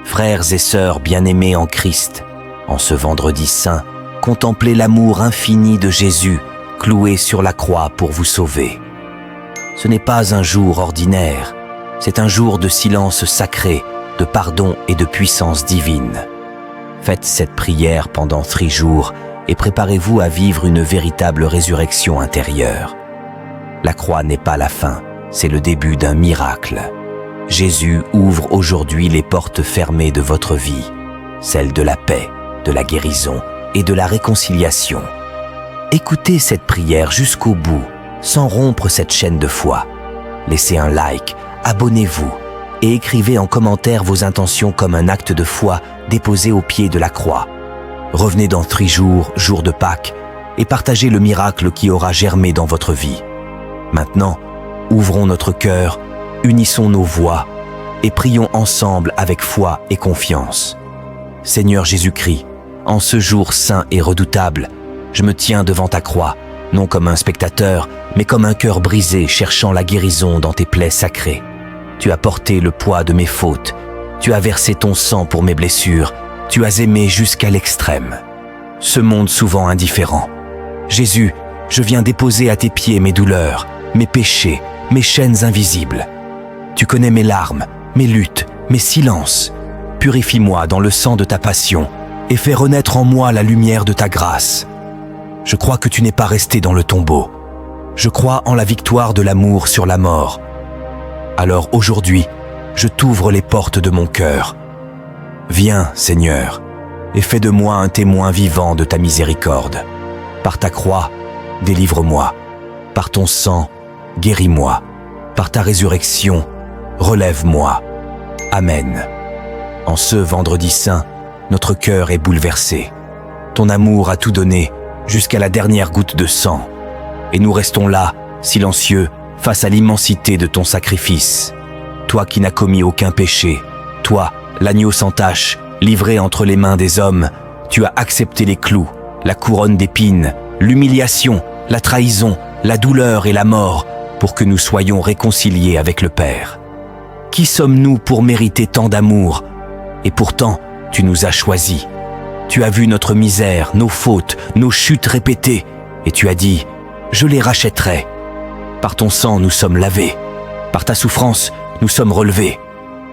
Frères et sœurs bien-aimés en Christ, en ce vendredi saint, contemplez l'amour infini de Jésus, cloué sur la croix pour vous sauver. Ce n'est pas un jour ordinaire, c'est un jour de silence sacré, de pardon et de puissance divine. Faites cette prière pendant 3 jours et préparez-vous à vivre une véritable résurrection intérieure. La croix n'est pas la fin, c'est le début d'un miracle. Jésus ouvre aujourd'hui les portes fermées de votre vie, celles de la paix, de la guérison et de la réconciliation. Écoutez cette prière jusqu'au bout, sans rompre cette chaîne de foi. Laissez un like, abonnez-vous et écrivez en commentaire vos intentions comme un acte de foi déposé au pied de la croix. Revenez dans 3 jours, jour de Pâques, et partagez le miracle qui aura germé dans votre vie. Maintenant, ouvrons notre cœur, unissons nos voix et prions ensemble avec foi et confiance. Seigneur Jésus-Christ, en ce jour saint et redoutable, je me tiens devant ta croix, non comme un spectateur, mais comme un cœur brisé cherchant la guérison dans tes plaies sacrées. Tu as porté le poids de mes fautes, tu as versé ton sang pour mes blessures, tu as aimé jusqu'à l'extrême. Ce monde souvent indifférent. Jésus, je viens déposer à tes pieds mes douleurs, mes péchés, mes chaînes invisibles. Tu connais mes larmes, mes luttes, mes silences. Purifie-moi dans le sang de ta passion et fais renaître en moi la lumière de ta grâce. Je crois que tu n'es pas resté dans le tombeau. Je crois en la victoire de l'amour sur la mort. Alors aujourd'hui, je t'ouvre les portes de mon cœur. Viens, Seigneur, et fais de moi un témoin vivant de ta miséricorde. Par ta croix, délivre-moi. Par ton sang, guéris-moi. Par ta résurrection, relève-moi. Amen. En ce vendredi saint, notre cœur est bouleversé. Ton amour a tout donné, jusqu'à la dernière goutte de sang. Et nous restons là, silencieux, face à l'immensité de ton sacrifice. Toi qui n'as commis aucun péché, toi, l'agneau sans tache, livré entre les mains des hommes, tu as accepté les clous, la couronne d'épines, l'humiliation, la trahison, la douleur et la mort, pour que nous soyons réconciliés avec le Père. Qui sommes-nous pour mériter tant d'amour? Et pourtant, tu nous as choisis. Tu as vu notre misère, nos fautes, nos chutes répétées, et tu as dit, je les rachèterai. Par ton sang, nous sommes lavés. Par ta souffrance, nous sommes relevés.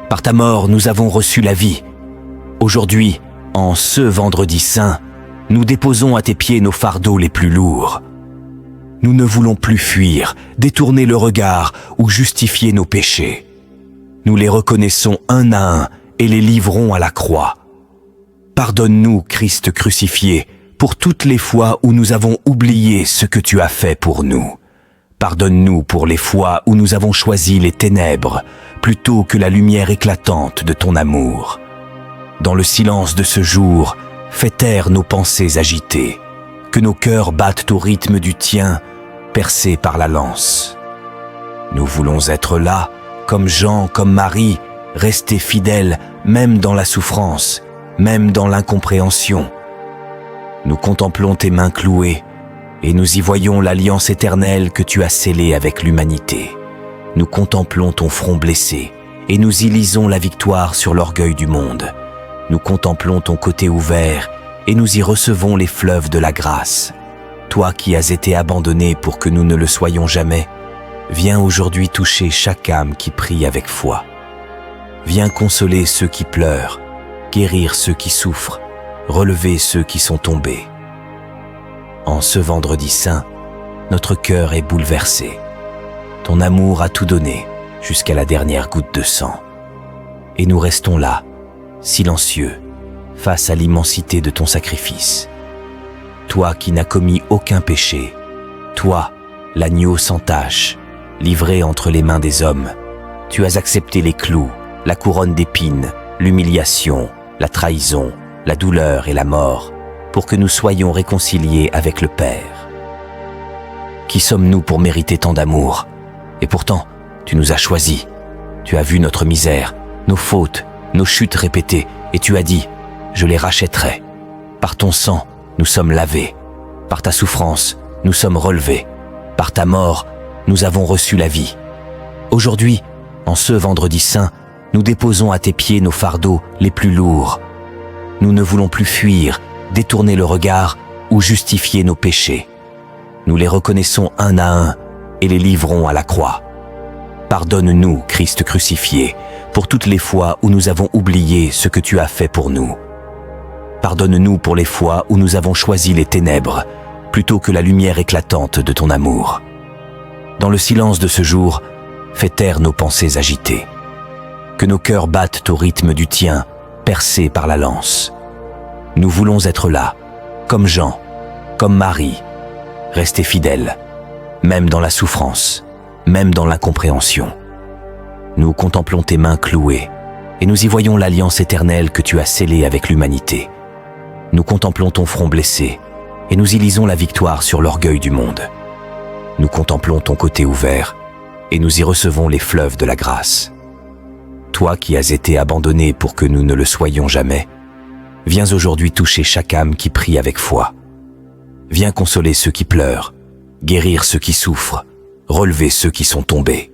Par ta mort, nous avons reçu la vie. Aujourd'hui, en ce vendredi saint, nous déposons à tes pieds nos fardeaux les plus lourds. Nous ne voulons plus fuir, détourner le regard ou justifier nos péchés. Nous les reconnaissons un à un et les livrons à la croix. Pardonne-nous, Christ crucifié, pour toutes les fois où nous avons oublié ce que tu as fait pour nous. Pardonne-nous pour les fois où nous avons choisi les ténèbres plutôt que la lumière éclatante de ton amour. Dans le silence de ce jour, fais taire nos pensées agitées, que nos cœurs battent au rythme du tien, percés par la lance. Nous voulons être là, comme Jean, comme Marie, rester fidèles même dans la souffrance, même dans l'incompréhension. Nous contemplons tes mains clouées et nous y voyons l'alliance éternelle que tu as scellée avec l'humanité. Nous contemplons ton front blessé et nous y lisons la victoire sur l'orgueil du monde. Nous contemplons ton côté ouvert et nous y recevons les fleuves de la grâce. Toi qui as été abandonné pour que nous ne le soyons jamais, viens aujourd'hui toucher chaque âme qui prie avec foi. Viens consoler ceux qui pleurent, guérir ceux qui souffrent, relever ceux qui sont tombés. En ce vendredi saint, notre cœur est bouleversé. Ton amour a tout donné, jusqu'à la dernière goutte de sang. Et nous restons là, silencieux, face à l'immensité de ton sacrifice. Toi qui n'as commis aucun péché, toi, l'agneau sans tache, livré entre les mains des hommes, tu as accepté les clous, la couronne d'épines, l'humiliation, la trahison, la douleur et la mort, pour que nous soyons réconciliés avec le Père. Qui sommes-nous pour mériter tant d'amour? Et pourtant, tu nous as choisis. Tu as vu notre misère, nos fautes, nos chutes répétées, et tu as dit, je les rachèterai. Par ton sang, nous sommes lavés. Par ta souffrance, nous sommes relevés. Par ta mort, nous avons reçu la vie. Aujourd'hui, en ce vendredi saint, Nous déposons à tes pieds nos fardeaux les plus lourds. Nous ne voulons plus fuir, détourner le regard ou justifier nos péchés. Nous les reconnaissons un à un et les livrons à la croix. Pardonne-nous, Christ crucifié, pour toutes les fois où nous avons oublié ce que tu as fait pour nous. Pardonne-nous pour les fois où nous avons choisi les ténèbres plutôt que la lumière éclatante de ton amour. Dans le silence de ce jour, fais taire nos pensées agitées. Que nos cœurs battent au rythme du tien, percés par la lance. Nous voulons être là, comme Jean, comme Marie, rester fidèles, même dans la souffrance, même dans l'incompréhension. Nous contemplons tes mains clouées et nous y voyons l'alliance éternelle que tu as scellée avec l'humanité. Nous contemplons ton front blessé et nous y lisons la victoire sur l'orgueil du monde. Nous contemplons ton côté ouvert et nous y recevons les fleuves de la grâce. Toi qui as été abandonné pour que nous ne le soyons jamais, viens aujourd'hui toucher chaque âme qui prie avec foi. Viens consoler ceux qui pleurent, guérir ceux qui souffrent, relever ceux qui sont tombés.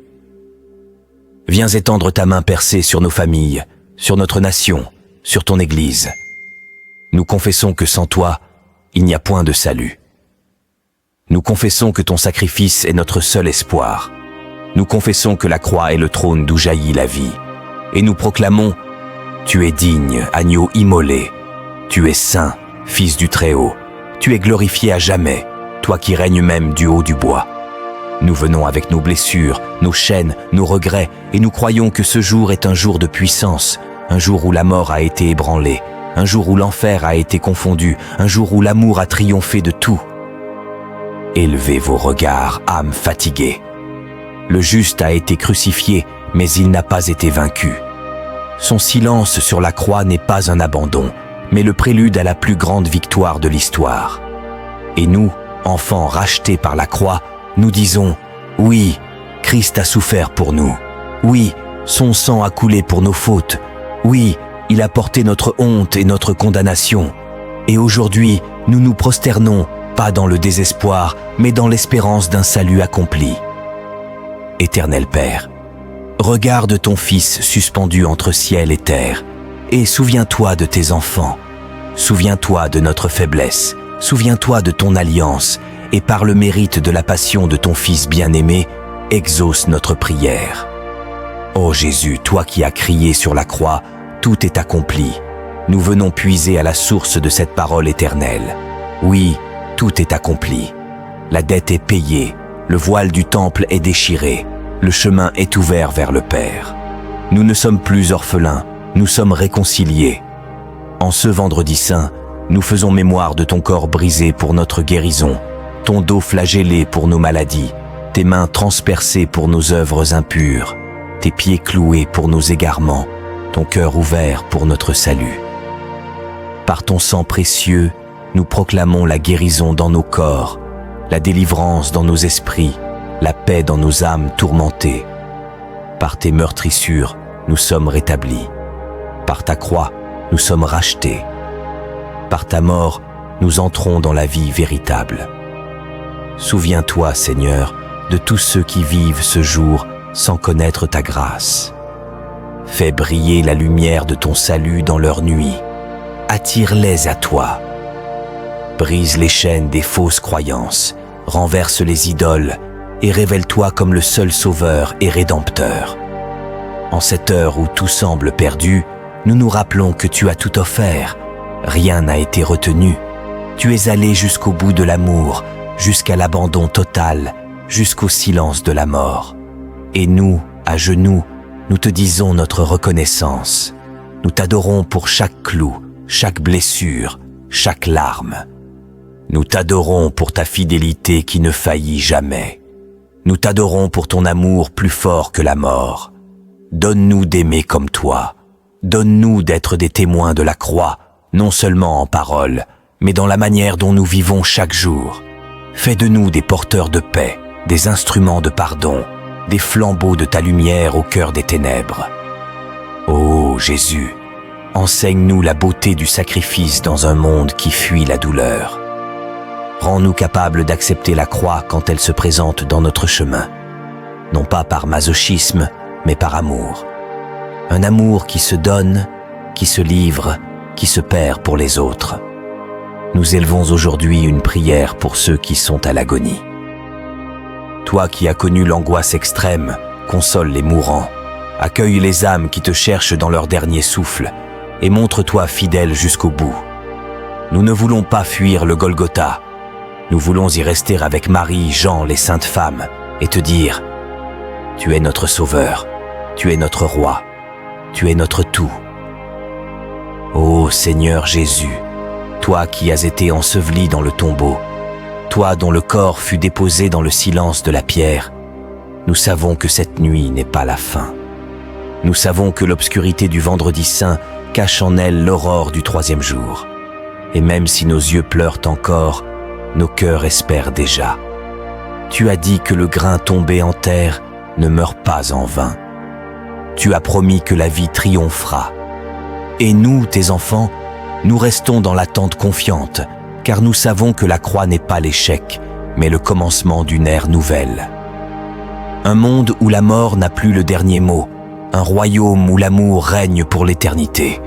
Viens étendre ta main percée sur nos familles, sur notre nation, sur ton Église. Nous confessons que sans toi, il n'y a point de salut. Nous confessons que ton sacrifice est notre seul espoir. Nous confessons que la croix est le trône d'où jaillit la vie. Et nous proclamons, tu es digne, agneau immolé. Tu es saint, fils du Très-Haut. Tu es glorifié à jamais, toi qui règnes même du haut du bois. Nous venons avec nos blessures, nos chaînes, nos regrets, et nous croyons que ce jour est un jour de puissance, un jour où la mort a été ébranlée, un jour où l'enfer a été confondu, un jour où l'amour a triomphé de tout. Élevez vos regards, âmes fatiguées. Le juste a été crucifié, mais il n'a pas été vaincu. Son silence sur la croix n'est pas un abandon, mais le prélude à la plus grande victoire de l'histoire. Et nous, enfants rachetés par la croix, nous disons, oui, Christ a souffert pour nous. Oui, son sang a coulé pour nos fautes. Oui, il a porté notre honte et notre condamnation. Et aujourd'hui, nous nous prosternons, pas dans le désespoir, mais dans l'espérance d'un salut accompli. Éternel Père, regarde ton Fils suspendu entre ciel et terre, et souviens-toi de tes enfants. Souviens-toi de notre faiblesse, souviens-toi de ton alliance, et par le mérite de la passion de ton Fils bien-aimé, exauce notre prière. Ô Jésus, toi qui as crié sur la croix, tout est accompli. Nous venons puiser à la source de cette parole éternelle. Oui, tout est accompli. La dette est payée, le voile du temple est déchiré, le chemin est ouvert vers le Père. Nous ne sommes plus orphelins, nous sommes réconciliés. En ce vendredi saint, nous faisons mémoire de ton corps brisé pour notre guérison, ton dos flagellé pour nos maladies, tes mains transpercées pour nos œuvres impures, tes pieds cloués pour nos égarements, ton cœur ouvert pour notre salut. Par ton sang précieux, nous proclamons la guérison dans nos corps, la délivrance dans nos esprits, la paix dans nos âmes tourmentées. Par tes meurtrissures, nous sommes rétablis. Par ta croix, nous sommes rachetés. Par ta mort, nous entrons dans la vie véritable. Souviens-toi, Seigneur, de tous ceux qui vivent ce jour sans connaître ta grâce. Fais briller la lumière de ton salut dans leur nuit. Attire-les à toi. Brise les chaînes des fausses croyances, renverse les idoles et révèle-toi comme le seul sauveur et rédempteur. En cette heure où tout semble perdu, nous nous rappelons que tu as tout offert. Rien n'a été retenu. Tu es allé jusqu'au bout de l'amour, jusqu'à l'abandon total, jusqu'au silence de la mort. Et nous, à genoux, nous te disons notre reconnaissance. Nous t'adorons pour chaque clou, chaque blessure, chaque larme. Nous t'adorons pour ta fidélité qui ne faillit jamais. Nous t'adorons pour ton amour plus fort que la mort. Donne-nous d'aimer comme toi. Donne-nous d'être des témoins de la croix, non seulement en parole, mais dans la manière dont nous vivons chaque jour. Fais de nous des porteurs de paix, des instruments de pardon, des flambeaux de ta lumière au cœur des ténèbres. Ô Jésus, enseigne-nous la beauté du sacrifice dans un monde qui fuit la douleur. Rends-nous capables d'accepter la croix quand elle se présente dans notre chemin, non pas par masochisme, mais par amour. Un amour qui se donne, qui se livre, qui se perd pour les autres. Nous élevons aujourd'hui une prière pour ceux qui sont à l'agonie. Toi qui as connu l'angoisse extrême, console les mourants, accueille les âmes qui te cherchent dans leur dernier souffle et montre-toi fidèle jusqu'au bout. Nous ne voulons pas fuir le Golgotha. Nous voulons y rester avec Marie, Jean, les saintes femmes et te dire « Tu es notre Sauveur, tu es notre Roi, tu es notre tout. » Ô Seigneur Jésus, toi qui as été enseveli dans le tombeau, toi dont le corps fut déposé dans le silence de la pierre, nous savons que cette nuit n'est pas la fin. Nous savons que l'obscurité du vendredi saint cache en elle l'aurore du troisième jour. Et même si nos yeux pleurent encore, nos cœurs espèrent déjà. Tu as dit que le grain tombé en terre ne meurt pas en vain. Tu as promis que la vie triomphera. Et nous, tes enfants, nous restons dans l'attente confiante, car nous savons que la croix n'est pas l'échec, mais le commencement d'une ère nouvelle. Un monde où la mort n'a plus le dernier mot, un royaume où l'amour règne pour l'éternité.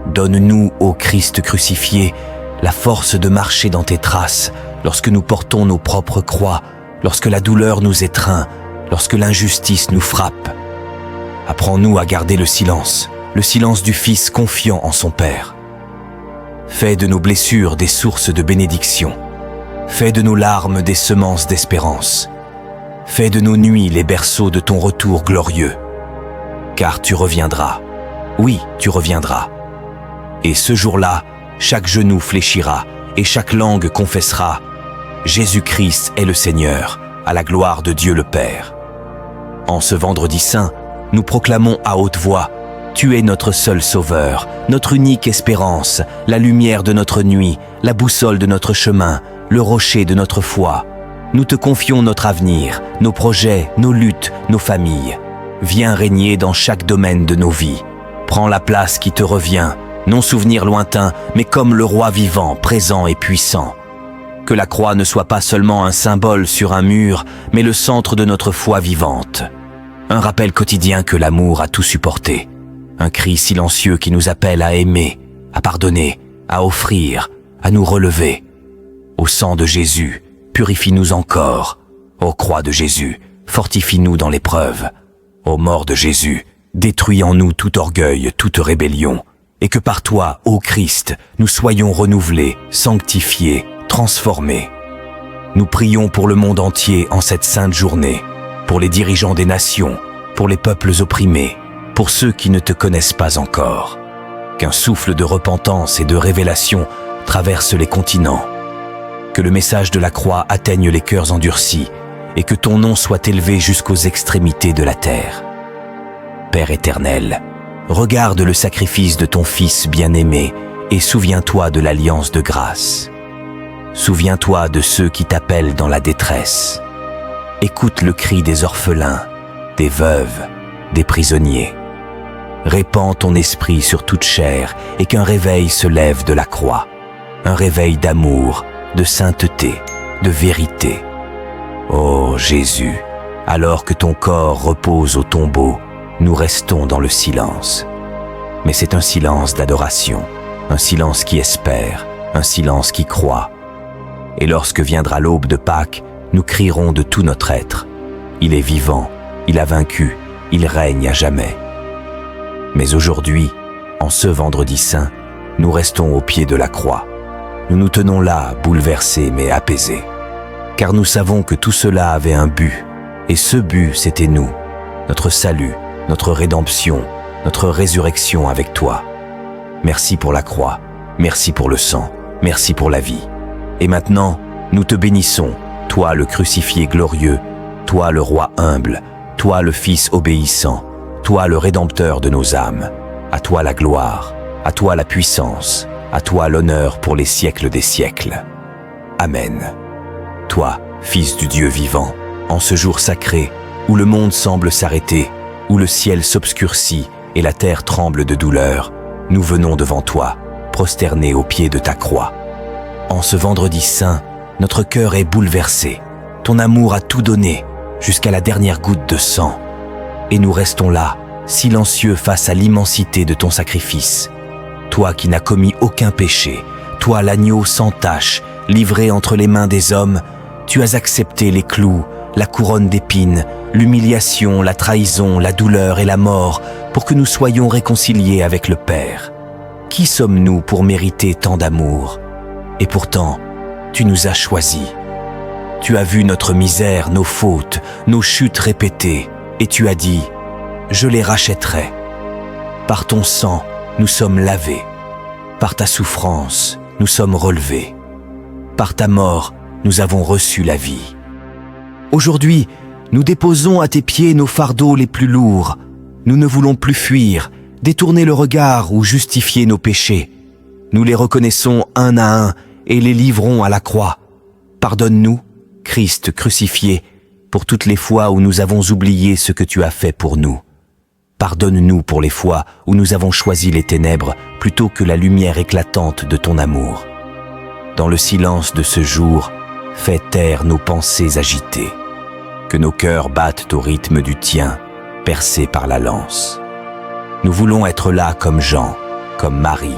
Donne-nous, ô Christ crucifié, la force de marcher dans tes traces, lorsque nous portons nos propres croix, lorsque la douleur nous étreint, lorsque l'injustice nous frappe. Apprends-nous à garder le silence du Fils confiant en son Père. Fais de nos blessures des sources de bénédiction. Fais de nos larmes des semences d'espérance. Fais de nos nuits les berceaux de ton retour glorieux. Car tu reviendras. Oui, tu reviendras. Et ce jour-là, chaque genou fléchira et chaque langue confessera « Jésus-Christ est le Seigneur, à la gloire de Dieu le Père ». En ce vendredi saint, nous proclamons à haute voix « Tu es notre seul sauveur, notre unique espérance, la lumière de notre nuit, la boussole de notre chemin, le rocher de notre foi. Nous te confions notre avenir, nos projets, nos luttes, nos familles. Viens régner dans chaque domaine de nos vies. Prends la place qui te revient, non souvenir lointain, mais comme le roi vivant, présent et puissant. Que la croix ne soit pas seulement un symbole sur un mur, mais le centre de notre foi vivante. Un rappel quotidien que l'amour a tout supporté. Un cri silencieux qui nous appelle à aimer, à pardonner, à offrir, à nous relever. Au sang de Jésus, purifie-nous encore. Ô croix de Jésus, fortifie-nous dans l'épreuve. Ô mort de Jésus, détruis en nous tout orgueil, toute rébellion. Et que par toi, ô Christ, nous soyons renouvelés, sanctifiés, transformés. Nous prions pour le monde entier en cette sainte journée, pour les dirigeants des nations, pour les peuples opprimés, pour ceux qui ne te connaissent pas encore. Qu'un souffle de repentance et de révélation traverse les continents. Que le message de la croix atteigne les cœurs endurcis et que ton nom soit élevé jusqu'aux extrémités de la terre. Père éternel, regarde le sacrifice de ton Fils bien-aimé et souviens-toi de l'alliance de grâce. Souviens-toi de ceux qui t'appellent dans la détresse. Écoute le cri des orphelins, des veuves, des prisonniers. Répands ton esprit sur toute chair et qu'un réveil se lève de la croix. Un réveil d'amour, de sainteté, de vérité. Ô Jésus, alors que ton corps repose au tombeau, nous restons dans le silence. Mais c'est un silence d'adoration, un silence qui espère, un silence qui croit. Et lorsque viendra l'aube de Pâques, nous crierons de tout notre être. Il est vivant, il a vaincu, il règne à jamais. Mais aujourd'hui, en ce vendredi saint, nous restons au pied de la croix. Nous nous tenons là, bouleversés mais apaisés. Car nous savons que tout cela avait un but, et ce but, c'était nous, notre salut, notre rédemption, notre résurrection avec toi. Merci pour la croix, merci pour le sang, merci pour la vie. Et maintenant, nous te bénissons, toi le crucifié glorieux, toi le roi humble, toi le Fils obéissant, toi le Rédempteur de nos âmes. À toi la gloire, à toi la puissance, à toi l'honneur pour les siècles des siècles. Amen. Toi, Fils du Dieu vivant, en ce jour sacré, où le monde semble s'arrêter, où le ciel s'obscurcit et la terre tremble de douleur, nous venons devant toi, prosternés au pied de ta croix. En ce vendredi saint, notre cœur est bouleversé. Ton amour a tout donné, jusqu'à la dernière goutte de sang. Et nous restons là, silencieux face à l'immensité de ton sacrifice. Toi qui n'as commis aucun péché, toi l'agneau sans tache, livré entre les mains des hommes, tu as accepté les clous, la couronne d'épines, l'humiliation, la trahison, la douleur et la mort pour que nous soyons réconciliés avec le Père. Qui sommes-nous pour mériter tant d'amour? Et pourtant, tu nous as choisis. Tu as vu notre misère, nos fautes, nos chutes répétées, et tu as dit « Je les rachèterai ». Par ton sang, nous sommes lavés. Par ta souffrance, nous sommes relevés. Par ta mort, nous avons reçu la vie. Aujourd'hui, nous déposons à tes pieds nos fardeaux les plus lourds. Nous ne voulons plus fuir, détourner le regard ou justifier nos péchés. Nous les reconnaissons un à un et les livrons à la croix. Pardonne-nous, Christ crucifié, pour toutes les fois où nous avons oublié ce que tu as fait pour nous. Pardonne-nous pour les fois où nous avons choisi les ténèbres plutôt que la lumière éclatante de ton amour. Dans le silence de ce jour, fais taire nos pensées agitées. Que nos cœurs battent au rythme du tien, percés par la lance. Nous voulons être là comme Jean, comme Marie,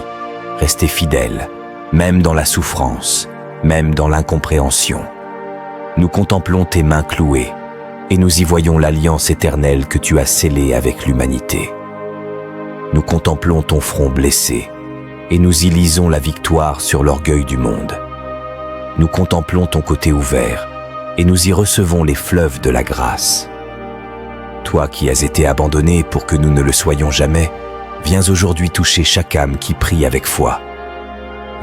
rester fidèles, même dans la souffrance, même dans l'incompréhension. Nous contemplons tes mains clouées, et nous y voyons l'alliance éternelle que tu as scellée avec l'humanité. Nous contemplons ton front blessé, et nous y lisons la victoire sur l'orgueil du monde. Nous contemplons ton côté ouvert, et nous y recevons les fleuves de la grâce. Toi qui as été abandonné pour que nous ne le soyons jamais, viens aujourd'hui toucher chaque âme qui prie avec foi.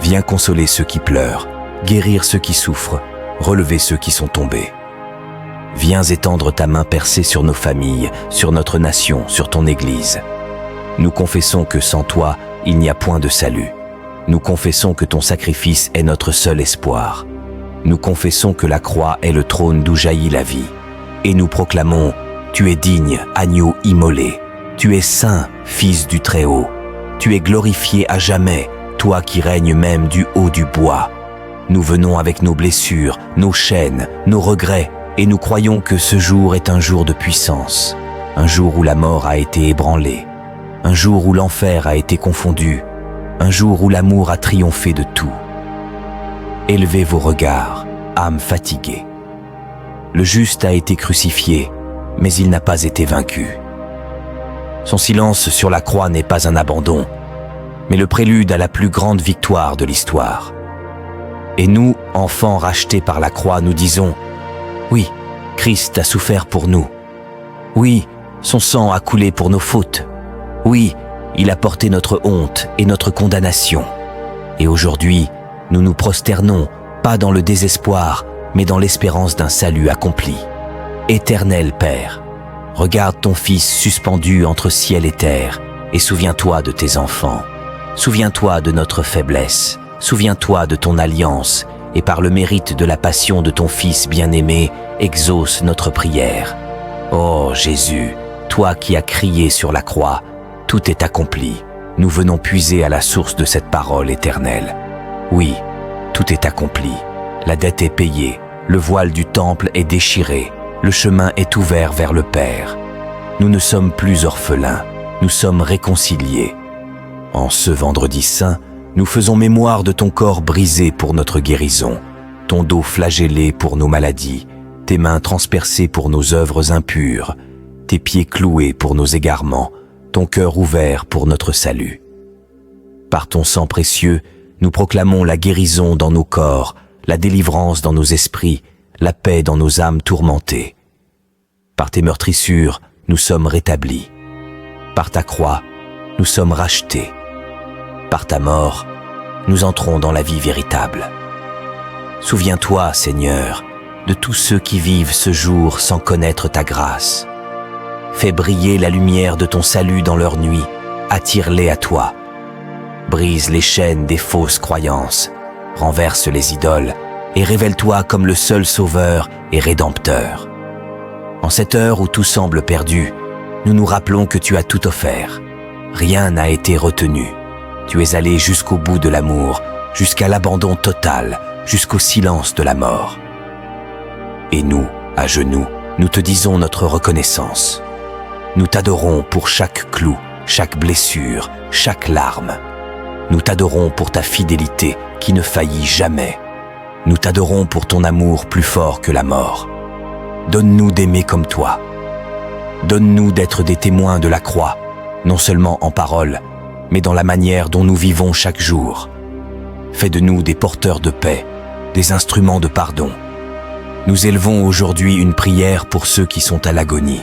Viens consoler ceux qui pleurent, guérir ceux qui souffrent, relever ceux qui sont tombés. Viens étendre ta main percée sur nos familles, sur notre nation, sur ton Église. Nous confessons que sans toi, il n'y a point de salut. Nous confessons que ton sacrifice est notre seul espoir. Nous confessons que la croix est le trône d'où jaillit la vie. Et nous proclamons, tu es digne, agneau immolé. Tu es saint, fils du Très-Haut. Tu es glorifié à jamais, toi qui règnes même du haut du bois. Nous venons avec nos blessures, nos chaînes, nos regrets, et nous croyons que ce jour est un jour de puissance, un jour où la mort a été ébranlée, un jour où l'enfer a été confondu, un jour où l'amour a triomphé de tout. Élevez vos regards, âmes fatiguées. Le juste a été crucifié, mais il n'a pas été vaincu. Son silence sur la croix n'est pas un abandon, mais le prélude à la plus grande victoire de l'histoire. Et nous, enfants rachetés par la croix, nous disons « Oui, Christ a souffert pour nous. Oui, son sang a coulé pour nos fautes. Oui, il a porté notre honte et notre condamnation. Et aujourd'hui, nous nous prosternons, pas dans le désespoir, mais dans l'espérance d'un salut accompli. Éternel Père, regarde ton Fils suspendu entre ciel et terre, et souviens-toi de tes enfants. Souviens-toi de notre faiblesse. Souviens-toi de ton alliance, et par le mérite de la passion de ton Fils bien-aimé, exauce notre prière. Ô Jésus, toi qui as crié sur la croix, tout est accompli. Nous venons puiser à la source de cette parole éternelle. Oui, tout est accompli. La dette est payée, le voile du temple est déchiré, le chemin est ouvert vers le Père. Nous ne sommes plus orphelins, nous sommes réconciliés. En ce vendredi saint, nous faisons mémoire de ton corps brisé pour notre guérison, ton dos flagellé pour nos maladies, tes mains transpercées pour nos œuvres impures, tes pieds cloués pour nos égarements, ton cœur ouvert pour notre salut. Par ton sang précieux, nous proclamons la guérison dans nos corps, la délivrance dans nos esprits, la paix dans nos âmes tourmentées. Par tes meurtrissures, nous sommes rétablis. Par ta croix, nous sommes rachetés. Par ta mort, nous entrons dans la vie véritable. Souviens-toi, Seigneur, de tous ceux qui vivent ce jour sans connaître ta grâce. Fais briller la lumière de ton salut dans leur nuit, attire-les à toi. Brise les chaînes des fausses croyances, renverse les idoles et révèle-toi comme le seul sauveur et rédempteur. En cette heure où tout semble perdu, nous nous rappelons que tu as tout offert. Rien n'a été retenu. Tu es allé jusqu'au bout de l'amour, jusqu'à l'abandon total, jusqu'au silence de la mort. Et nous, à genoux, nous te disons notre reconnaissance. Nous t'adorons pour chaque clou, chaque blessure, chaque larme. Nous t'adorons pour ta fidélité qui ne faillit jamais. Nous t'adorons pour ton amour plus fort que la mort. Donne-nous d'aimer comme toi. Donne-nous d'être des témoins de la croix, non seulement en parole, mais dans la manière dont nous vivons chaque jour. Fais de nous des porteurs de paix, des instruments de pardon. Nous élevons aujourd'hui une prière pour ceux qui sont à l'agonie.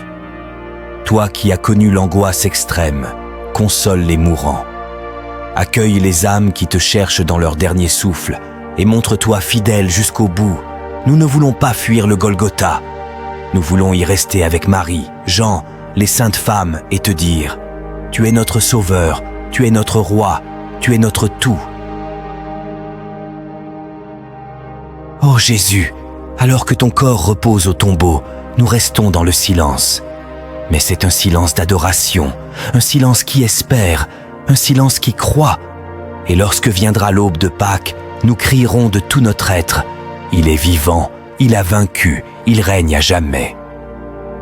Toi qui as connu l'angoisse extrême, console les mourants. Accueille les âmes qui te cherchent dans leur dernier souffle et montre-toi fidèle jusqu'au bout. Nous ne voulons pas fuir le Golgotha. Nous voulons y rester avec Marie, Jean, les saintes femmes et te dire « Tu es notre Sauveur, tu es notre Roi, tu es notre tout. » Oh Jésus, alors que ton corps repose au tombeau, nous restons dans le silence. Mais c'est un silence d'adoration, un silence qui espère, un silence qui croit. Et lorsque viendra l'aube de Pâques, nous crierons de tout notre être « Il est vivant, il a vaincu, il règne à jamais. »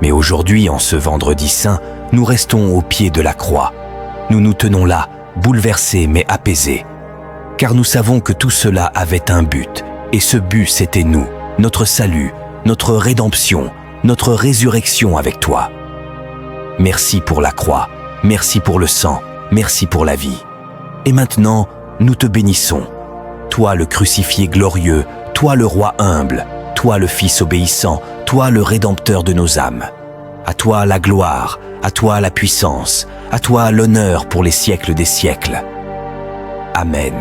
Mais aujourd'hui, en ce vendredi saint, nous restons au pied de la croix. Nous nous tenons là, bouleversés mais apaisés. Car nous savons que tout cela avait un but, et ce but c'était nous, notre salut, notre rédemption, notre résurrection avec toi. Merci pour la croix, merci pour le sang, merci pour la vie. Et maintenant, nous te bénissons. Toi le crucifié glorieux, toi le roi humble, toi le Fils obéissant, toi le Rédempteur de nos âmes. À toi la gloire, à toi la puissance, à toi l'honneur pour les siècles des siècles. Amen.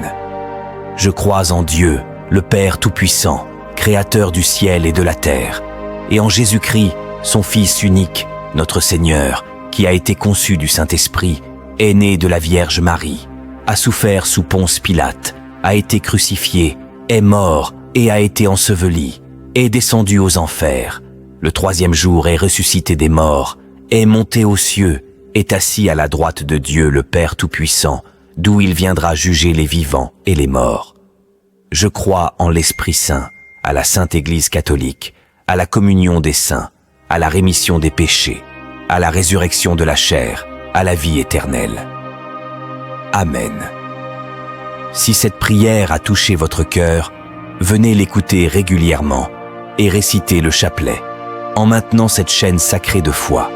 Je crois en Dieu, le Père Tout-Puissant, Créateur du ciel et de la terre, et en Jésus-Christ, son Fils unique, notre Seigneur, qui a été conçu du Saint-Esprit, est né de la Vierge Marie, a souffert sous Ponce Pilate, a été crucifié, est mort et a été enseveli, est descendu aux enfers. Le troisième jour est ressuscité des morts, est monté aux cieux, est assis à la droite de Dieu le Père Tout-Puissant, d'où il viendra juger les vivants et les morts. Je crois en l'Esprit Saint, à la Sainte Église catholique, à la communion des saints, à la rémission des péchés, à la résurrection de la chair, à la vie éternelle. Amen. Si cette prière a touché votre cœur, venez l'écouter régulièrement et récitez le chapelet en maintenant cette chaîne sacrée de foi.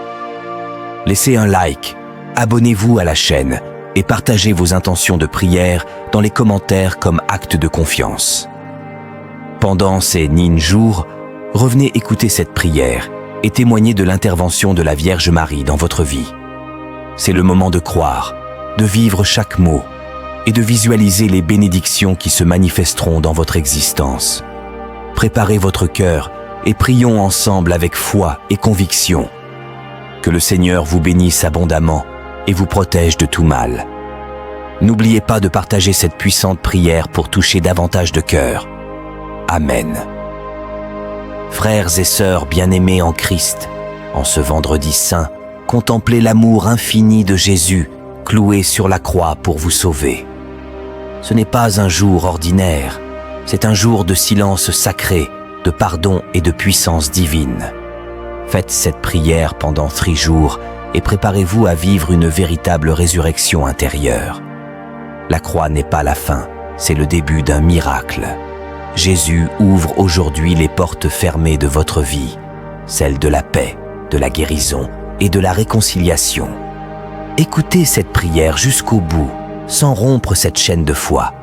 Laissez un like, abonnez-vous à la chaîne et partagez vos intentions de prière dans les commentaires comme acte de confiance. Pendant ces jours, revenez écouter cette prière et témoigner de l'intervention de la Vierge Marie dans votre vie. C'est le moment de croire, de vivre chaque mot et de visualiser les bénédictions qui se manifesteront dans votre existence. Préparez votre cœur et prions ensemble avec foi et conviction. Que le Seigneur vous bénisse abondamment et vous protège de tout mal. N'oubliez pas de partager cette puissante prière pour toucher davantage de cœurs. Amen. Frères et sœurs bien-aimés en Christ, en ce vendredi saint, contemplez l'amour infini de Jésus cloué sur la croix pour vous sauver. Ce n'est pas un jour ordinaire, c'est un jour de silence sacré, de pardon et de puissance divine. Faites cette prière pendant 3 jours et préparez-vous à vivre une véritable résurrection intérieure. La croix n'est pas la fin, c'est le début d'un miracle. Jésus ouvre aujourd'hui les portes fermées de votre vie, celles de la paix, de la guérison et de la réconciliation. Écoutez cette prière jusqu'au bout, sans rompre cette chaîne de foi.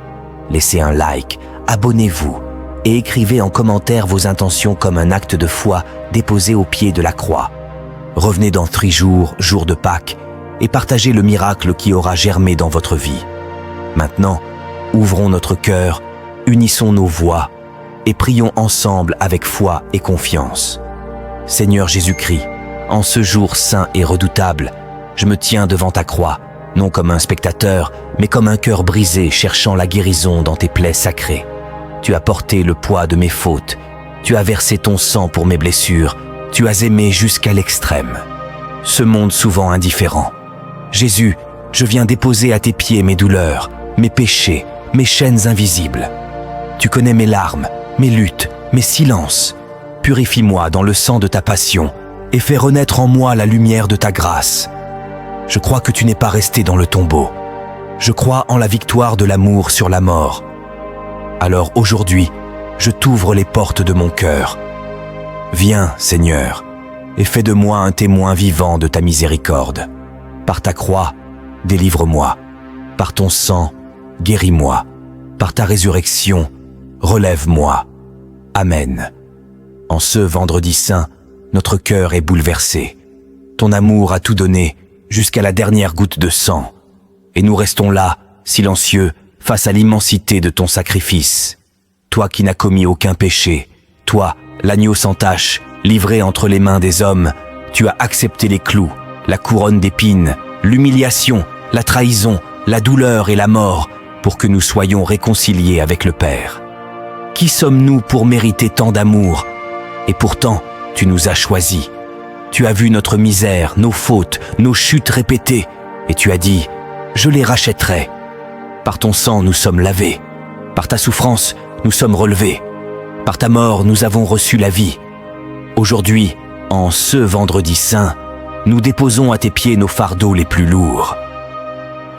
Laissez un like, abonnez-vous et écrivez en commentaire vos intentions comme un acte de foi déposé au pied de la croix. Revenez dans 3 jours, jour de Pâques, et partagez le miracle qui aura germé dans votre vie. Maintenant, ouvrons notre cœur, unissons nos voix et prions ensemble avec foi et confiance. Seigneur Jésus-Christ, en ce jour saint et redoutable, je me tiens devant ta croix, non comme un spectateur, mais comme un cœur brisé cherchant la guérison dans tes plaies sacrées. Tu as porté le poids de mes fautes, tu as versé ton sang pour mes blessures, tu as aimé jusqu'à l'extrême. Ce monde souvent indifférent. Jésus, je viens déposer à tes pieds mes douleurs, mes péchés, mes chaînes invisibles. Tu connais mes larmes, mes luttes, mes silences. Purifie-moi dans le sang de ta passion et fais renaître en moi la lumière de ta grâce. Je crois que tu n'es pas resté dans le tombeau. Je crois en la victoire de l'amour sur la mort. Alors aujourd'hui, je t'ouvre les portes de mon cœur. Viens, Seigneur, et fais de moi un témoin vivant de ta miséricorde. Par ta croix, délivre-moi. Par ton sang, guéris-moi. Par ta résurrection, relève-moi. Amen. En ce vendredi saint, notre cœur est bouleversé. Ton amour a tout donné, jusqu'à la dernière goutte de sang. Et nous restons là, silencieux, face à l'immensité de ton sacrifice. Toi qui n'as commis aucun péché, toi, l'agneau sans tache, livré entre les mains des hommes, tu as accepté les clous, la couronne d'épines, l'humiliation, la trahison, la douleur et la mort, pour que nous soyons réconciliés avec le Père. Qui sommes-nous pour mériter tant d'amour? Et pourtant, tu nous as choisis. Tu as vu notre misère, nos fautes, nos chutes répétées, et tu as dit, je les rachèterai. Par ton sang, nous sommes lavés. Par ta souffrance, nous sommes relevés. Par ta mort, nous avons reçu la vie. Aujourd'hui, en ce vendredi saint, nous déposons à tes pieds nos fardeaux les plus lourds.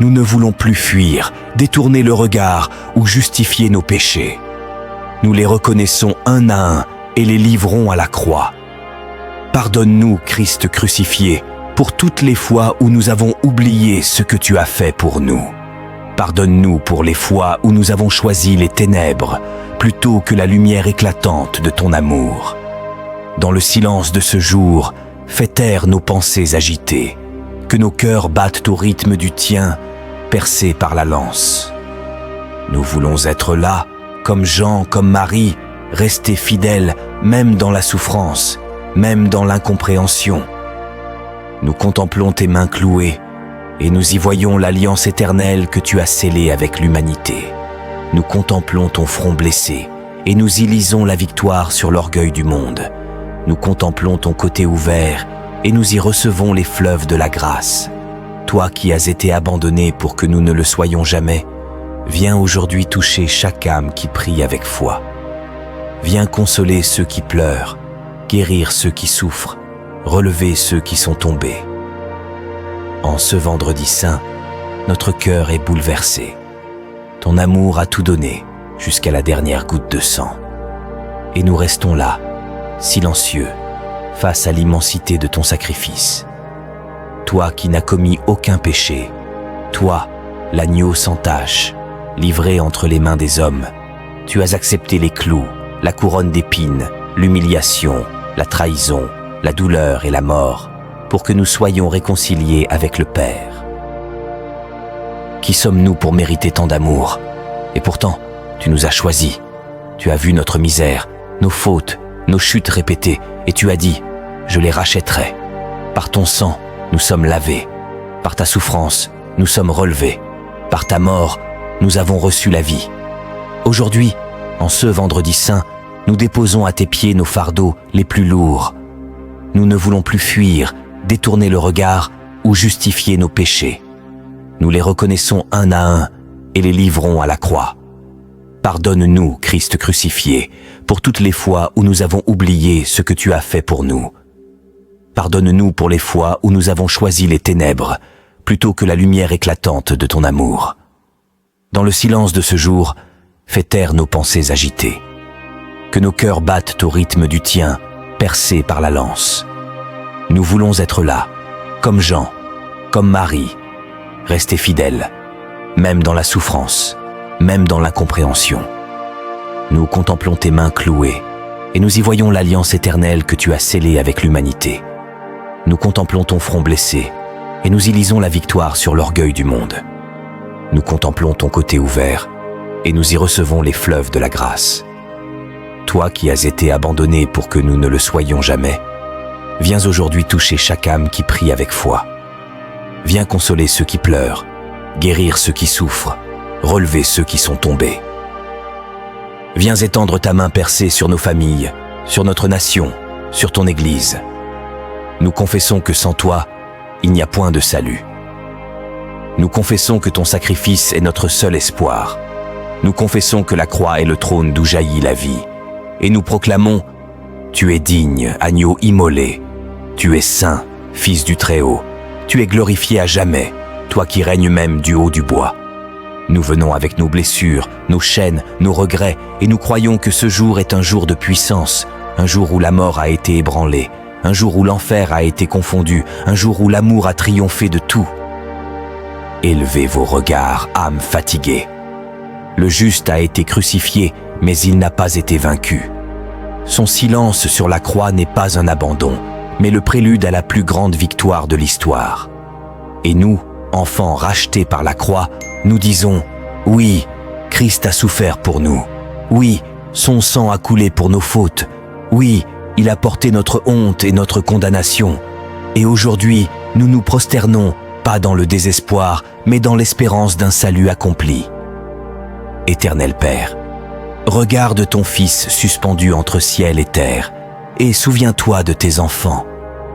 Nous ne voulons plus fuir, détourner le regard ou justifier nos péchés. Nous les reconnaissons un à un et les livrons à la croix. Pardonne-nous, Christ crucifié, pour toutes les fois où nous avons oublié ce que tu as fait pour nous. Pardonne-nous pour les fois où nous avons choisi les ténèbres plutôt que la lumière éclatante de ton amour. Dans le silence de ce jour, fais taire nos pensées agitées, que nos cœurs battent au rythme du tien, percés par la lance. Nous voulons être là, comme Jean, comme Marie, rester fidèles même dans la souffrance, même dans l'incompréhension. Nous contemplons tes mains clouées et nous y voyons l'alliance éternelle que tu as scellée avec l'humanité. Nous contemplons ton front blessé et nous y lisons la victoire sur l'orgueil du monde. Nous contemplons ton côté ouvert et nous y recevons les fleuves de la grâce. Toi qui as été abandonné pour que nous ne le soyons jamais, viens aujourd'hui toucher chaque âme qui prie avec foi. Viens consoler ceux qui pleurent, guérir ceux qui souffrent, relever ceux qui sont tombés. En ce vendredi saint, notre cœur est bouleversé. Ton amour a tout donné, jusqu'à la dernière goutte de sang. Et nous restons là, silencieux, face à l'immensité de ton sacrifice. Toi qui n'as commis aucun péché, toi, l'agneau sans tache, livré entre les mains des hommes, tu as accepté les clous, la couronne d'épines, l'humiliation, la trahison, la douleur et la mort, pour que nous soyons réconciliés avec le Père. Qui sommes-nous pour mériter tant d'amour? Et pourtant, tu nous as choisis. Tu as vu notre misère, nos fautes, nos chutes répétées, et tu as dit, je les rachèterai. Par ton sang, nous sommes lavés. Par ta souffrance, nous sommes relevés. Par ta mort, nous avons reçu la vie. Aujourd'hui, en ce vendredi saint, nous déposons à tes pieds nos fardeaux les plus lourds. Nous ne voulons plus fuir, détourner le regard ou justifier nos péchés. Nous les reconnaissons un à un et les livrons à la croix. Pardonne-nous, Christ crucifié, pour toutes les fois où nous avons oublié ce que tu as fait pour nous. Pardonne-nous pour les fois où nous avons choisi les ténèbres plutôt que la lumière éclatante de ton amour. Dans le silence de ce jour, fais taire nos pensées agitées. Que nos cœurs battent au rythme du tien, percés par la lance. Nous voulons être là, comme Jean, comme Marie, rester fidèles, même dans la souffrance, même dans l'incompréhension. Nous contemplons tes mains clouées et nous y voyons l'alliance éternelle que tu as scellée avec l'humanité. Nous contemplons ton front blessé et nous y lisons la victoire sur l'orgueil du monde. Nous contemplons ton côté ouvert et nous y recevons les fleuves de la grâce. Toi qui as été abandonné pour que nous ne le soyons jamais, viens aujourd'hui toucher chaque âme qui prie avec foi. Viens consoler ceux qui pleurent, guérir ceux qui souffrent, relever ceux qui sont tombés. Viens étendre ta main percée sur nos familles, sur notre nation, sur ton Église. Nous confessons que sans toi, il n'y a point de salut. Nous confessons que ton sacrifice est notre seul espoir. Nous confessons que la croix est le trône d'où jaillit la vie. Et nous proclamons « Tu es digne, agneau immolé, Tu es saint, Fils du Très-Haut. Tu es glorifié à jamais, toi qui règnes même du haut du bois. Nous venons avec nos blessures, nos chaînes, nos regrets, et nous croyons que ce jour est un jour de puissance, un jour où la mort a été ébranlée, un jour où l'enfer a été confondu, un jour où l'amour a triomphé de tout. Élevez vos regards, âmes fatiguées. Le juste a été crucifié, mais il n'a pas été vaincu. Son silence sur la croix n'est pas un abandon, mais le prélude à la plus grande victoire de l'histoire. Et nous, enfants rachetés par la croix, nous disons « Oui, Christ a souffert pour nous. Oui, son sang a coulé pour nos fautes. Oui, il a porté notre honte et notre condamnation. Et aujourd'hui, nous nous prosternons, pas dans le désespoir, mais dans l'espérance d'un salut accompli. » Éternel Père, regarde ton Fils suspendu entre ciel et terre, et souviens-toi de tes enfants.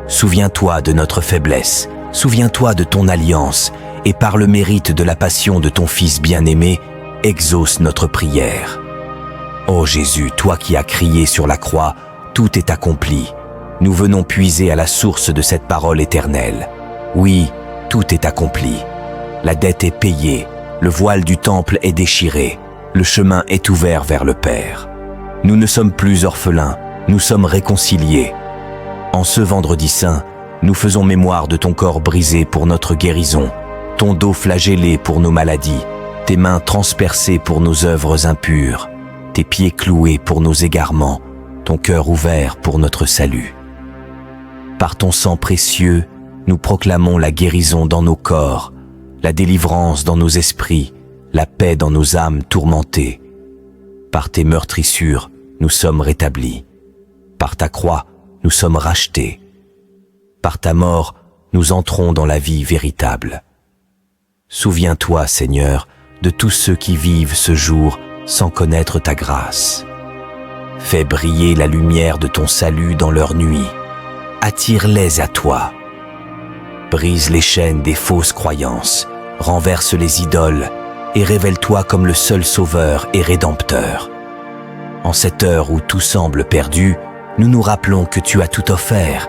Souviens-toi de notre faiblesse, souviens-toi de ton alliance, et par le mérite de la passion de ton Fils bien-aimé, exauce notre prière. Ô Jésus, toi qui as crié sur la croix, tout est accompli. Nous venons puiser à la source de cette parole éternelle. Oui, tout est accompli. La dette est payée, le voile du temple est déchiré, le chemin est ouvert vers le Père. Nous ne sommes plus orphelins, nous sommes réconciliés. En ce vendredi saint, nous faisons mémoire de ton corps brisé pour notre guérison, ton dos flagellé pour nos maladies, tes mains transpercées pour nos œuvres impures, tes pieds cloués pour nos égarements, ton cœur ouvert pour notre salut. Par ton sang précieux, nous proclamons la guérison dans nos corps, la délivrance dans nos esprits, la paix dans nos âmes tourmentées. Par tes meurtrissures, nous sommes rétablis. Par ta croix, nous sommes rachetés. Par ta mort, nous entrons dans la vie véritable. Souviens-toi, Seigneur, de tous ceux qui vivent ce jour sans connaître ta grâce. Fais briller la lumière de ton salut dans leur nuit. Attire-les à toi. Brise les chaînes des fausses croyances, renverse les idoles et révèle-toi comme le seul sauveur et rédempteur. En cette heure où tout semble perdu, nous nous rappelons que tu as tout offert.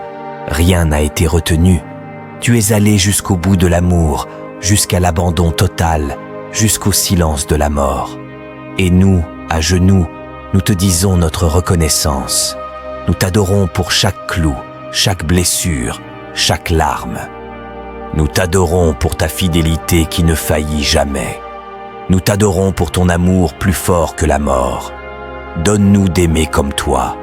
Rien n'a été retenu. Tu es allé jusqu'au bout de l'amour, jusqu'à l'abandon total, jusqu'au silence de la mort. Et nous, à genoux, nous te disons notre reconnaissance. Nous t'adorons pour chaque clou, chaque blessure, chaque larme. Nous t'adorons pour ta fidélité qui ne faillit jamais. Nous t'adorons pour ton amour plus fort que la mort. Donne-nous d'aimer comme toi.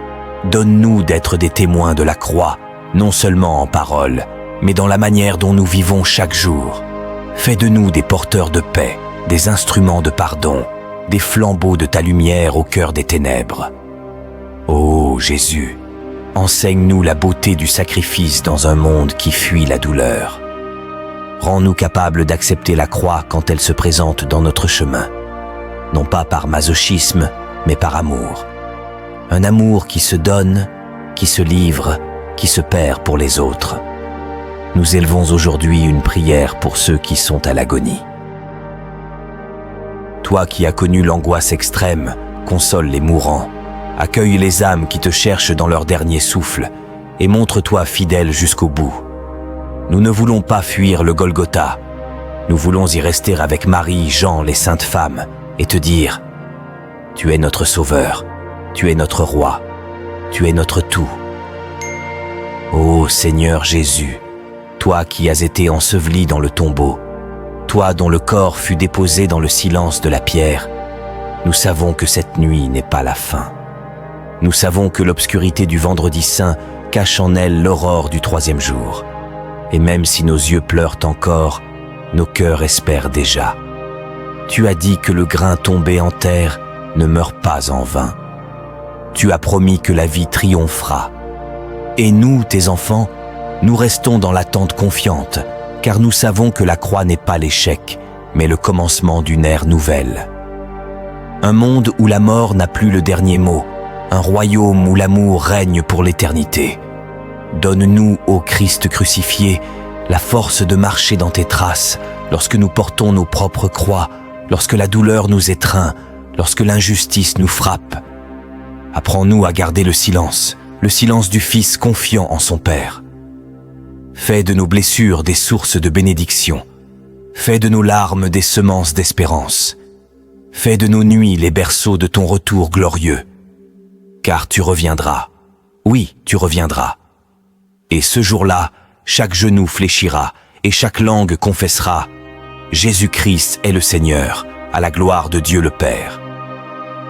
Donne-nous d'être des témoins de la croix, non seulement en parole, mais dans la manière dont nous vivons chaque jour. Fais de nous des porteurs de paix, des instruments de pardon, des flambeaux de ta lumière au cœur des ténèbres. Ô Jésus, enseigne-nous la beauté du sacrifice dans un monde qui fuit la douleur. Rends-nous capables d'accepter la croix quand elle se présente dans notre chemin, non pas par masochisme, mais par amour. Un amour qui se donne, qui se livre, qui se perd pour les autres. Nous élevons aujourd'hui une prière pour ceux qui sont à l'agonie. Toi qui as connu l'angoisse extrême, console les mourants, accueille les âmes qui te cherchent dans leur dernier souffle et montre-toi fidèle jusqu'au bout. Nous ne voulons pas fuir le Golgotha. Nous voulons y rester avec Marie, Jean, les saintes femmes et te dire « Tu es notre Sauveur, tu es notre Roi, tu es notre tout. » Ô Seigneur Jésus, toi qui as été enseveli dans le tombeau, toi dont le corps fut déposé dans le silence de la pierre, nous savons que cette nuit n'est pas la fin. Nous savons que l'obscurité du vendredi saint cache en elle l'aurore du troisième jour. Et même si nos yeux pleurent encore, nos cœurs espèrent déjà. Tu as dit que le grain tombé en terre ne meurt pas en vain. Tu as promis que la vie triomphera. Et nous, tes enfants, nous restons dans l'attente confiante, car nous savons que la croix n'est pas l'échec, mais le commencement d'une ère nouvelle. Un monde où la mort n'a plus le dernier mot, un royaume où l'amour règne pour l'éternité. Donne-nous, ô Christ crucifié, la force de marcher dans tes traces lorsque nous portons nos propres croix, lorsque la douleur nous étreint, lorsque l'injustice nous frappe. Apprends-nous à garder le silence du Fils confiant en son Père. Fais de nos blessures des sources de bénédiction. Fais de nos larmes des semences d'espérance. Fais de nos nuits les berceaux de ton retour glorieux. Car tu reviendras. Oui, tu reviendras. Et ce jour-là, chaque genou fléchira et chaque langue confessera « Jésus-Christ est le Seigneur, à la gloire de Dieu le Père ».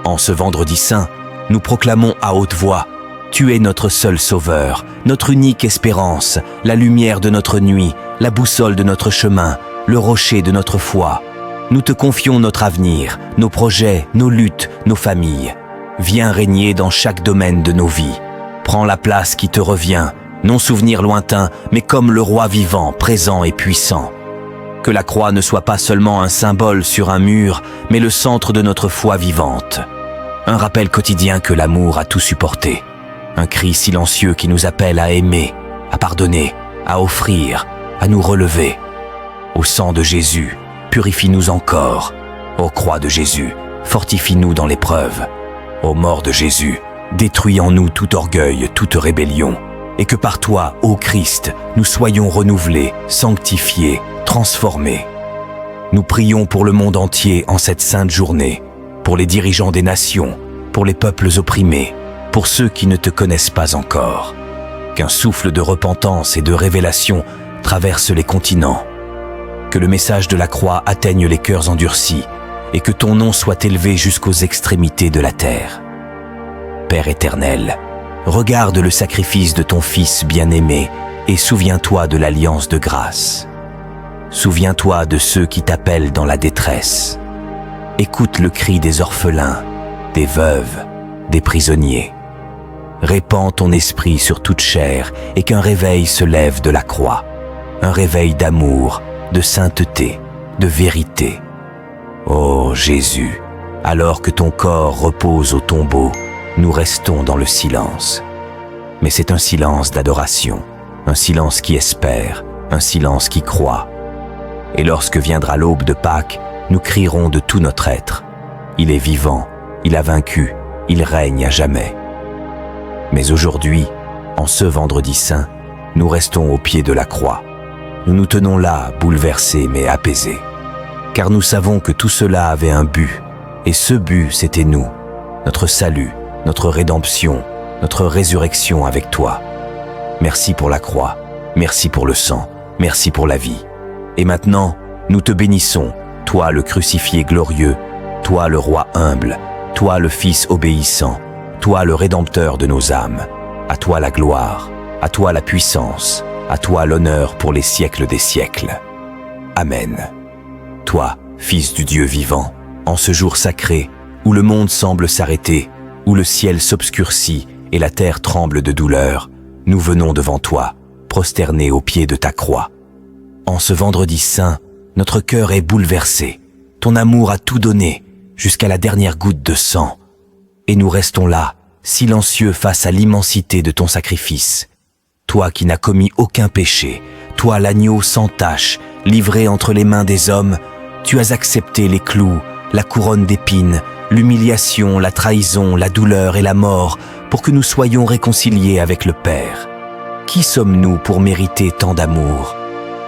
En ce vendredi saint, nous proclamons à haute voix « Tu es notre seul sauveur, notre unique espérance, la lumière de notre nuit, la boussole de notre chemin, le rocher de notre foi. Nous te confions notre avenir, nos projets, nos luttes, nos familles. Viens régner dans chaque domaine de nos vies. Prends la place qui te revient, non souvenir lointain, mais comme le roi vivant, présent et puissant. Que la croix ne soit pas seulement un symbole sur un mur, mais le centre de notre foi vivante. Un rappel quotidien que l'amour a tout supporté. Un cri silencieux qui nous appelle à aimer, à pardonner, à offrir, à nous relever. Au sang de Jésus, purifie-nous encore. Ô croix de Jésus, fortifie-nous dans l'épreuve. Ô mort de Jésus, détruis en nous tout orgueil, toute rébellion. Et que par toi, ô Christ, nous soyons renouvelés, sanctifiés, transformés. Nous prions pour le monde entier en cette sainte journée, pour les dirigeants des nations, pour les peuples opprimés, pour ceux qui ne te connaissent pas encore. Qu'un souffle de repentance et de révélation traverse les continents. Que le message de la croix atteigne les cœurs endurcis et que ton nom soit élevé jusqu'aux extrémités de la terre. Père éternel, regarde le sacrifice de ton Fils bien-aimé et souviens-toi de l'alliance de grâce. Souviens-toi de ceux qui t'appellent dans la détresse. Écoute le cri des orphelins, des veuves, des prisonniers. Répands ton esprit sur toute chair et qu'un réveil se lève de la croix. Un réveil d'amour, de sainteté, de vérité. Ô Jésus, alors que ton corps repose au tombeau, nous restons dans le silence. Mais c'est un silence d'adoration, un silence qui espère, un silence qui croit. Et lorsque viendra l'aube de Pâques, nous crierons de tout notre être. Il est vivant, il a vaincu, il règne à jamais. Mais aujourd'hui, en ce vendredi saint, nous restons au pied de la croix. Nous nous tenons là, bouleversés mais apaisés. Car nous savons que tout cela avait un but, et ce but c'était nous, notre salut, notre rédemption, notre résurrection avec toi. Merci pour la croix, merci pour le sang, merci pour la vie. Et maintenant, nous te bénissons, toi le crucifié glorieux, toi le roi humble, toi le Fils obéissant, toi le Rédempteur de nos âmes. À toi la gloire, à toi la puissance, à toi l'honneur pour les siècles des siècles. Amen. Toi, Fils du Dieu vivant, en ce jour sacré, où le monde semble s'arrêter, où le ciel s'obscurcit et la terre tremble de douleur, nous venons devant toi, prosternés au pied de ta croix. En ce vendredi saint, notre cœur est bouleversé. Ton amour a tout donné, jusqu'à la dernière goutte de sang. Et nous restons là, silencieux face à l'immensité de ton sacrifice. Toi qui n'as commis aucun péché, toi l'agneau sans tache, livré entre les mains des hommes, tu as accepté les clous, la couronne d'épines, l'humiliation, la trahison, la douleur et la mort pour que nous soyons réconciliés avec le Père. Qui sommes-nous pour mériter tant d'amour?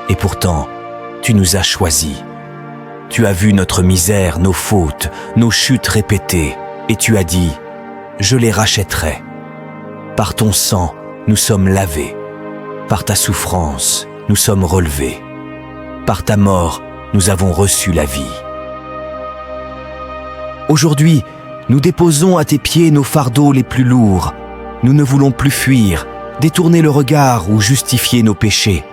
Et pourtant, tu nous as choisis. Tu as vu notre misère, nos fautes, nos chutes répétées, et tu as dit « Je les rachèterai ». Par ton sang, nous sommes lavés. Par ta souffrance, nous sommes relevés. Par ta mort, nous avons reçu la vie. Aujourd'hui, nous déposons à tes pieds nos fardeaux les plus lourds. Nous ne voulons plus fuir, détourner le regard ou justifier nos péchés.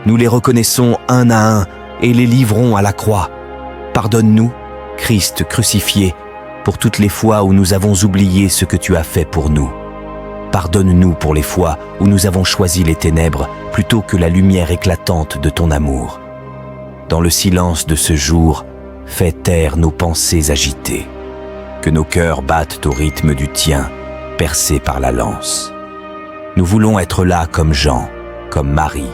Nous les reconnaissons un à un et les livrons à la croix. Pardonne-nous, Christ crucifié, pour toutes les fois où nous avons oublié ce que tu as fait pour nous. Pardonne-nous pour les fois où nous avons choisi les ténèbres plutôt que la lumière éclatante de ton amour. Dans le silence de ce jour, fais taire nos pensées agitées. Que nos cœurs battent au rythme du tien, percés par la lance. Nous voulons être là comme Jean, comme Marie,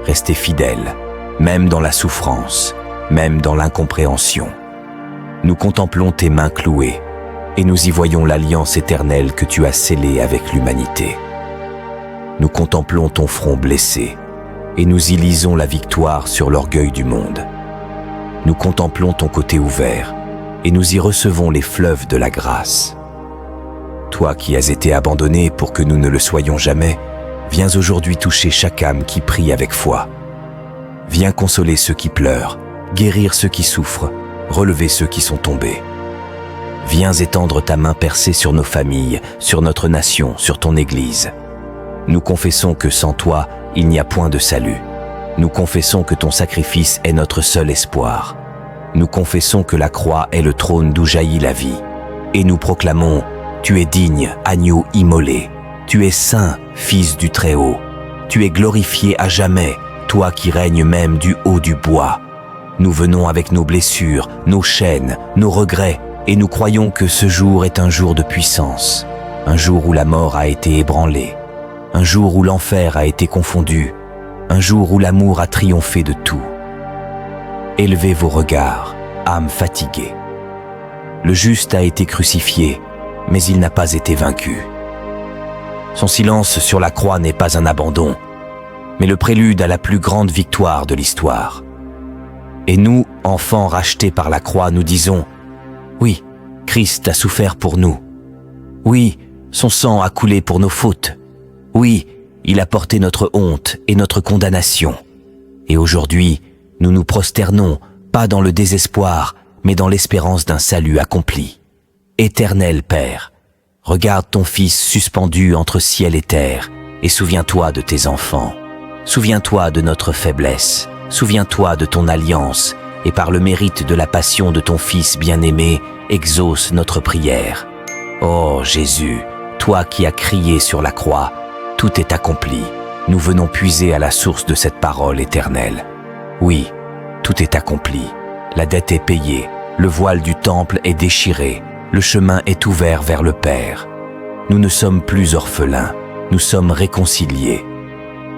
rester fidèles, même dans la souffrance, même dans l'incompréhension. Nous contemplons tes mains clouées et nous y voyons l'alliance éternelle que tu as scellée avec l'humanité. Nous contemplons ton front blessé et nous y lisons la victoire sur l'orgueil du monde. Nous contemplons ton côté ouvert, et nous y recevons les fleuves de la grâce. Toi qui as été abandonné pour que nous ne le soyons jamais, viens aujourd'hui toucher chaque âme qui prie avec foi. Viens consoler ceux qui pleurent, guérir ceux qui souffrent, relever ceux qui sont tombés. Viens étendre ta main percée sur nos familles, sur notre nation, sur ton Église. Nous confessons que sans toi, il n'y a point de salut. Nous confessons que ton sacrifice est notre seul espoir. Nous confessons que la croix est le trône d'où jaillit la vie. Et nous proclamons, tu es digne, agneau immolé. Tu es saint, fils du Très-Haut. Tu es glorifié à jamais, toi qui règnes même du haut du bois. Nous venons avec nos blessures, nos chaînes, nos regrets, et nous croyons que ce jour est un jour de puissance, un jour où la mort a été ébranlée, un jour où l'enfer a été confondu, un jour où l'amour a triomphé de tout. Élevez vos regards, âmes fatiguées. Le juste a été crucifié, mais il n'a pas été vaincu. Son silence sur la croix n'est pas un abandon, mais le prélude à la plus grande victoire de l'histoire. Et nous, enfants rachetés par la croix, nous disons « Oui, Christ a souffert pour nous. Oui, son sang a coulé pour nos fautes. Oui, il a porté notre honte et notre condamnation. Et aujourd'hui, nous nous prosternons, pas dans le désespoir, mais dans l'espérance d'un salut accompli. Éternel Père, regarde ton Fils suspendu entre ciel et terre, et souviens-toi de tes enfants. Souviens-toi de notre faiblesse. Souviens-toi de ton alliance, et par le mérite de la passion de ton Fils bien-aimé, exauce notre prière. Oh Jésus, toi qui as crié sur la croix, tout est accompli. Nous venons puiser à la source de cette parole éternelle. Oui, tout est accompli. La dette est payée, le voile du temple est déchiré, le chemin est ouvert vers le Père. Nous ne sommes plus orphelins, nous sommes réconciliés.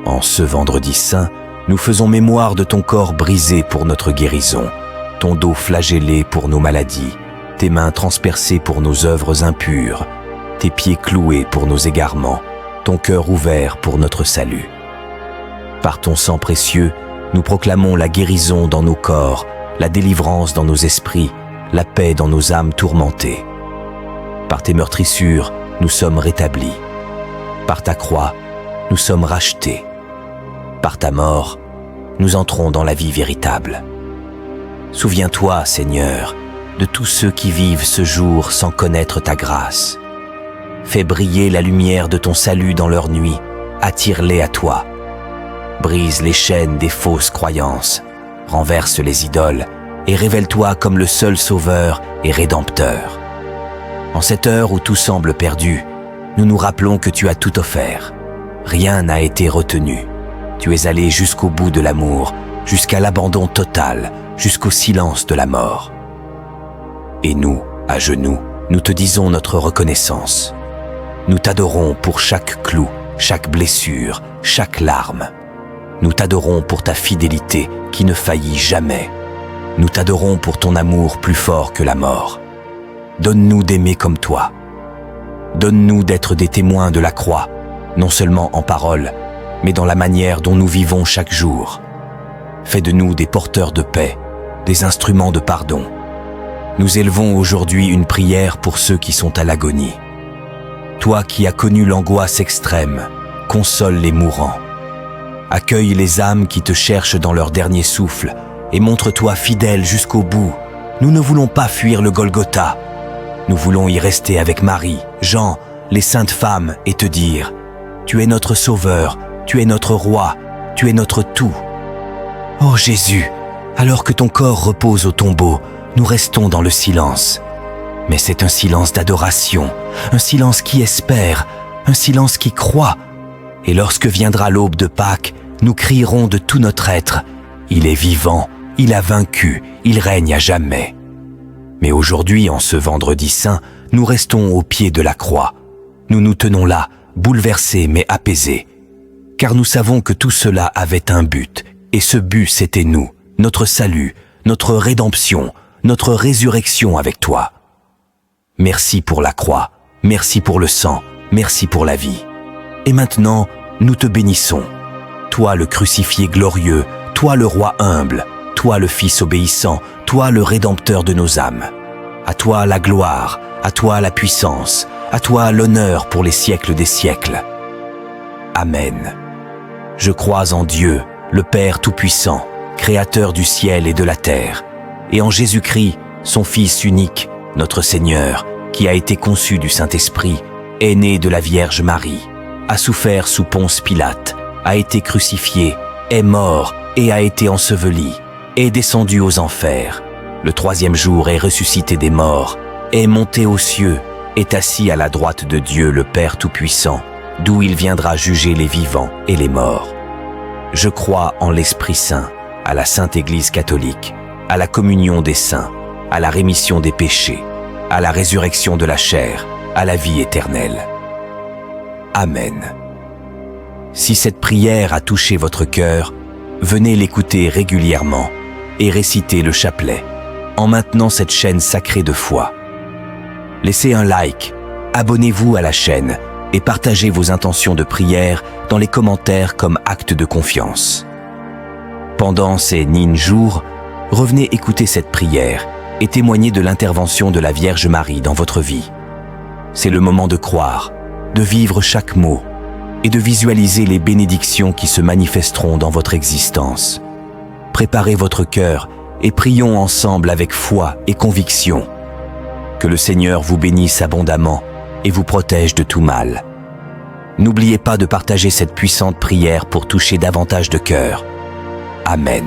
En ce vendredi saint, nous faisons mémoire de ton corps brisé pour notre guérison, ton dos flagellé pour nos maladies, tes mains transpercées pour nos œuvres impures, tes pieds cloués pour nos égarements, ton cœur ouvert pour notre salut. Par ton sang précieux, nous proclamons la guérison dans nos corps, la délivrance dans nos esprits, la paix dans nos âmes tourmentées. Par tes meurtrissures, nous sommes rétablis. Par ta croix, nous sommes rachetés. Par ta mort, nous entrons dans la vie véritable. Souviens-toi, Seigneur, de tous ceux qui vivent ce jour sans connaître ta grâce. Fais briller la lumière de ton salut dans leur nuit, attire-les à toi. Brise les chaînes des fausses croyances, renverse les idoles et révèle-toi comme le seul sauveur et rédempteur. En cette heure où tout semble perdu, nous nous rappelons que tu as tout offert. Rien n'a été retenu. Tu es allé jusqu'au bout de l'amour, jusqu'à l'abandon total, jusqu'au silence de la mort. Et nous, à genoux, nous te disons notre reconnaissance. Nous t'adorons pour chaque clou, chaque blessure, chaque larme. Nous t'adorons pour ta fidélité qui ne faillit jamais. Nous t'adorons pour ton amour plus fort que la mort. Donne-nous d'aimer comme toi. Donne-nous d'être des témoins de la croix, non seulement en parole, mais dans la manière dont nous vivons chaque jour. Fais de nous des porteurs de paix, des instruments de pardon. Nous élevons aujourd'hui une prière pour ceux qui sont à l'agonie. Toi qui as connu l'angoisse extrême, console les mourants. Accueille les âmes qui te cherchent dans leur dernier souffle et montre-toi fidèle jusqu'au bout. Nous ne voulons pas fuir le Golgotha. Nous voulons y rester avec Marie, Jean, les saintes femmes et te dire « Tu es notre Sauveur, tu es notre Roi, tu es notre tout. » Oh Jésus, alors que ton corps repose au tombeau, nous restons dans le silence. Mais c'est un silence d'adoration, un silence qui espère, un silence qui croit. Et lorsque viendra l'aube de Pâques, nous crierons de tout notre être « Il est vivant, il a vaincu, il règne à jamais. » Mais aujourd'hui, en ce vendredi saint, nous restons au pied de la croix. Nous nous tenons là, bouleversés mais apaisés. Car nous savons que tout cela avait un but, et ce but c'était nous, notre salut, notre rédemption, notre résurrection avec toi. Merci pour la croix, merci pour le sang, merci pour la vie. Et maintenant, nous te bénissons. toi le crucifié glorieux, toi le roi humble, toi le Fils obéissant, toi le Rédempteur de nos âmes. À toi la gloire, à toi la puissance, à toi l'honneur pour les siècles des siècles. Amen. Je crois en Dieu, le Père Tout-Puissant, Créateur du ciel et de la terre, et en Jésus-Christ, son Fils unique, notre Seigneur, qui a été conçu du Saint-Esprit, est né de la Vierge Marie, a souffert sous Ponce Pilate, a été crucifié, est mort et a été enseveli, est descendu aux enfers. Le troisième jour est ressuscité des morts, est monté aux cieux, est assis à la droite de Dieu le Père Tout-Puissant, d'où il viendra juger les vivants et les morts. Je crois en l'Esprit Saint, à la Sainte Église catholique, à la communion des saints, à la rémission des péchés, à la résurrection de la chair, à la vie éternelle. Amen. Si cette prière a touché votre cœur, venez l'écouter régulièrement et récitez le chapelet en maintenant cette chaîne sacrée de foi. Laissez un like, abonnez-vous à la chaîne et partagez vos intentions de prière dans les commentaires comme acte de confiance. Pendant ces jours, revenez écouter cette prière et témoigner de l'intervention de la Vierge Marie dans votre vie. C'est le moment de croire, de vivre chaque mot et de visualiser les bénédictions qui se manifesteront dans votre existence. Préparez votre cœur et prions ensemble avec foi et conviction. Que le Seigneur vous bénisse abondamment et vous protège de tout mal. N'oubliez pas de partager cette puissante prière pour toucher davantage de cœurs. Amen.